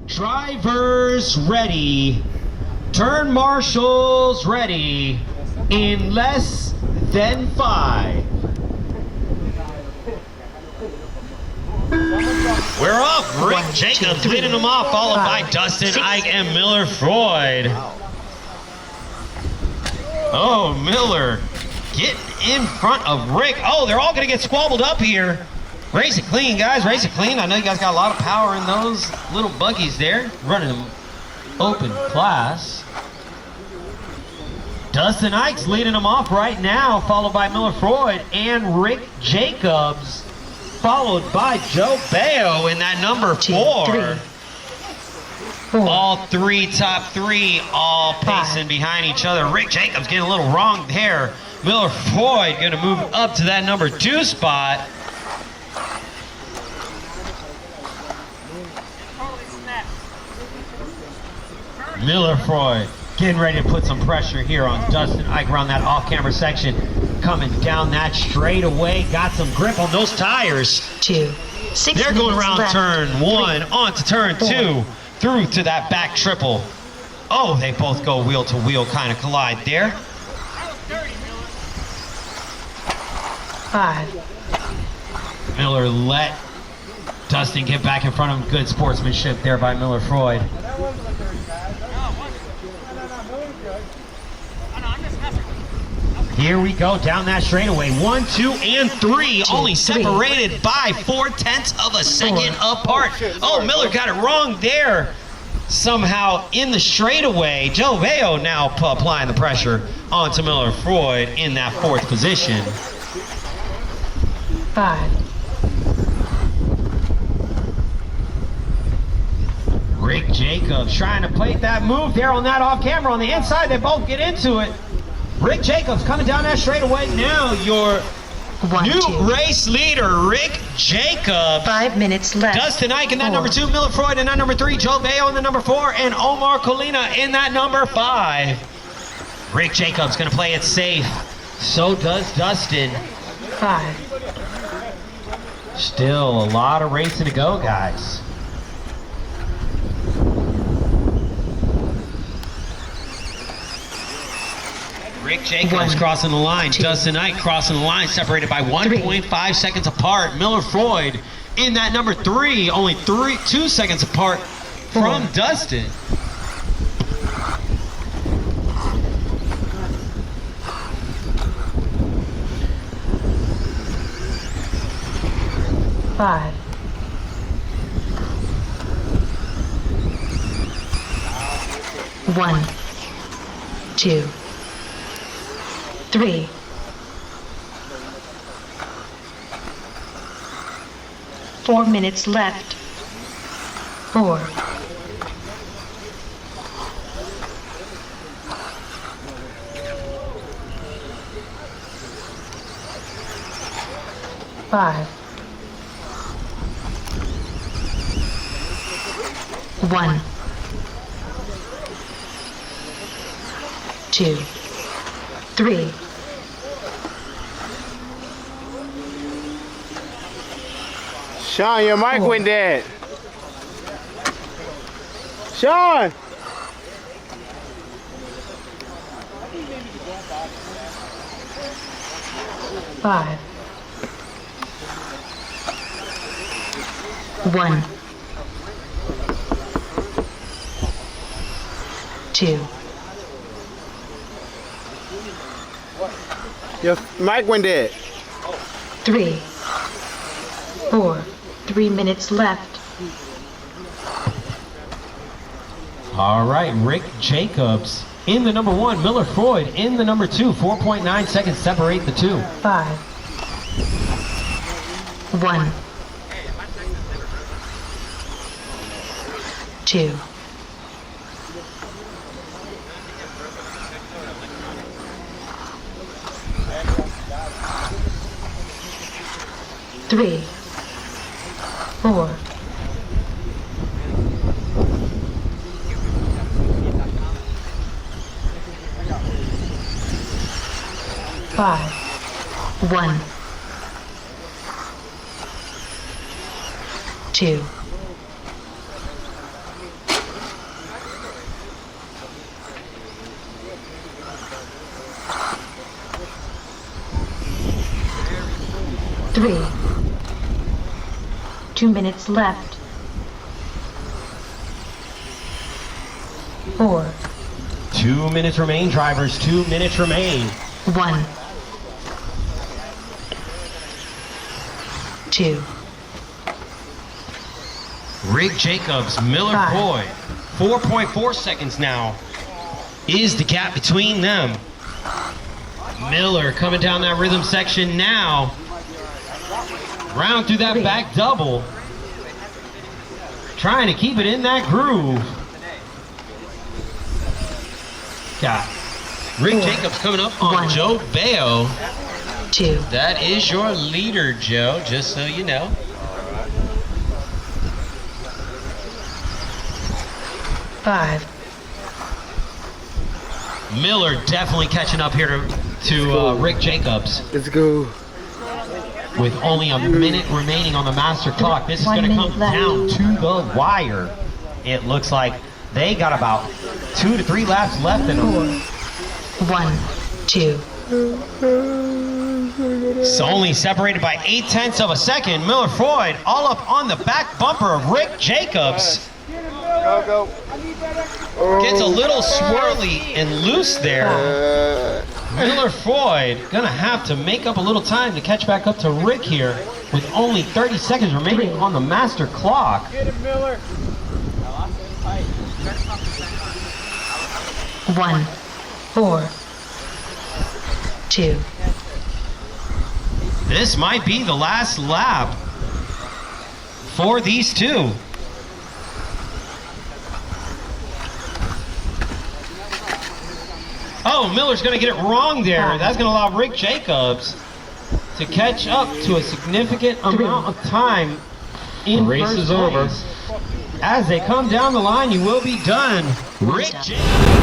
Drivers ready. Turn marshals ready. In less than 5. We're off. Rick Jacobs leading them off, followed by Dustin Eich and Miller Froyd. Oh, Miller getting in front of Rick. Oh, they're all going to get squabbled up here. Race it clean, guys. Race it clean. I know you guys got a lot of power in those little buggies there. Running them open class. Dustin Eich's leading them off right now, followed by Miller Froyd and Rick Jacobs, followed by Joe Baio in that number 4. All three, top 3, all pacing behind each other. Rick Jacobs getting a little wrong there. Miller Froyd going to move up to that number 2 spot. Miller Froyd getting ready to put some pressure here on Dustin Eich around that off-camera section. Coming down that straightaway, got some grip on those tires. 2. 6 They're going around left. turn 1, 3, onto turn 2, through to that back triple. Oh, they both go wheel to wheel, kind of collide there. 5. Miller let Dustin get back in front of him. Good sportsmanship there by Miller Froyd. Here we go down that straightaway. 1, 2, and 3, only separated by 0.4 of a second apart. Oh, Miller got it wrong there. Somehow in the straightaway, Joe Baio now applying the pressure onto Miller Froyd in that 4th position. 5. Rick Jacobs trying to play that move there on that off camera on the inside. They both get into it. Rick Jacobs coming down that straightaway. Now your new race leader, Rick Jacobs. 5 minutes left. Dustin Eich in that number 2, Miller Froyd in that number 3, Joe Baio in the number 4, and Omar Colina in that number 5. Rick Jacobs gonna play it safe. So does Dustin. 5. Still a lot of racing to go, guys. Rick Jacobs crossing the line. Dustin Eich crossing the line, separated by 1.5 seconds apart. Miller Froyd in that number 3, only 2 seconds apart from Dustin. 5. 1, 2, 3. 4 minutes left. 4. 5. 1, 2, 3. Sean, your mic went dead. Sean! 5. 1, 2. Your mic went dead. 3, 4. 3 minutes left. All right, Rick Jacobs in the number 1, Miller Froyd in the number 2. 4.9 seconds separate the 2. 5. 1, 2. 3, 4. 5, 1, 2. 2 minutes left. 4, 2 minutes remain, drivers. 2 minutes remain. 1, 2, Rick Jacobs, Miller Froyd. 4.4 seconds now is the gap between them. Miller coming down that rhythm section now. Round through that back double. Trying to keep it in that groove. Got Rick Jacobs coming up on 1, Joe Baio. 2, That is your leader, Joe, just so you know. 5, Miller definitely catching up here to Rick Jacobs. Let's go. With only a minute remaining on the master clock. This is going to come down to the wire. It looks like they got about 2 to 3 laps left in them. 1, 2, It's only separated by 0.8 of a second. Miller Froyd all up on the back bumper of Rick Jacobs. Go. Gets a little swirly and loose there. Miller Froyd gonna have to make up a little time to catch back up to Rick here with only 30 seconds remaining on the master clock. Get it, Miller. 1, 4, 2, This might be the last lap for these two. Oh, Miller's going to get it wrong there. That's going to allow Rick Jacobs to catch up to a significant amount of time in Race first is over. place. As they come down the line, you will be done. Rick Jacobs.